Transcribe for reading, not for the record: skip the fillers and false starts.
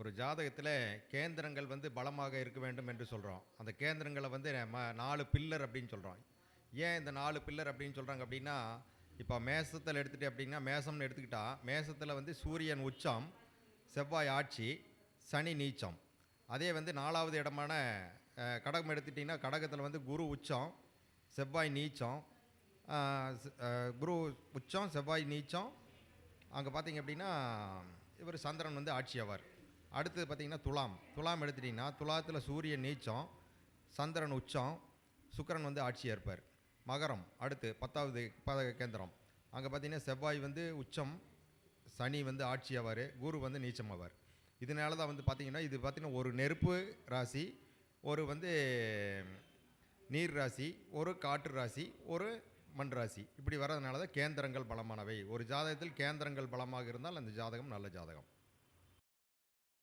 ஒரு ஜாதகத்தில் கேந்திரங்கள் வந்து பலமாக இருக்க வேண்டும் என்று சொல்கிறோம். அந்த கேந்திரங்களை வந்து நம்ம 4 பில்லர் அப்படின்னு சொல்கிறோம். ஏன் இந்த 4 பில்லர் அப்படின்னு சொல்கிறாங்க அப்படின்னா, இப்போ மேசத்தில் எடுத்துகிட்டு அப்படின்னா மேசம்னு எடுத்துக்கிட்டா மேசத்தில் வந்து சூரியன் உச்சம், செவ்வாய் ஆட்சி, சனி நீச்சம். அதே வந்து 4வது இடமான கடகம் எடுத்துட்டிங்கன்னா கடகத்தில் வந்து குரு உச்சம், செவ்வாய் நீச்சம், குரு உச்சம், செவ்வாய் நீச்சம். அங்கே பார்த்தீங்க அப்படின்னா இவர் சந்திரன் வந்து ஆட்சி ஆவார். அடுத்தது பார்த்திங்கன்னா துலாம் எடுத்துட்டிங்கன்னா துலாத்தில் சூரியன் நீச்சம், சந்திரன் உச்சம், சுக்கிரன் வந்து ஆட்சியாக இருப்பார். மகரம் அடுத்து 10வது கேந்திரம். அங்கே பார்த்திங்கன்னா செவ்வாய் வந்து உச்சம், சனி வந்து ஆட்சி ஆவார், குரு வந்து நீச்சம் ஆவார். இதனால தான் வந்து பார்த்திங்கன்னா இது பார்த்திங்கன்னா ஒரு நெருப்பு ராசி, ஒரு வந்து நீர் ராசி, ஒரு காற்று ராசி, ஒரு மண் ராசி. இப்படி வர்றதுனால தான் கேந்திரங்கள் பலமானவை. ஒரு ஜாதகத்தில் கேந்திரங்கள் பலமாக இருந்தால் அந்த ஜாதகம் நல்ல ஜாதகம்.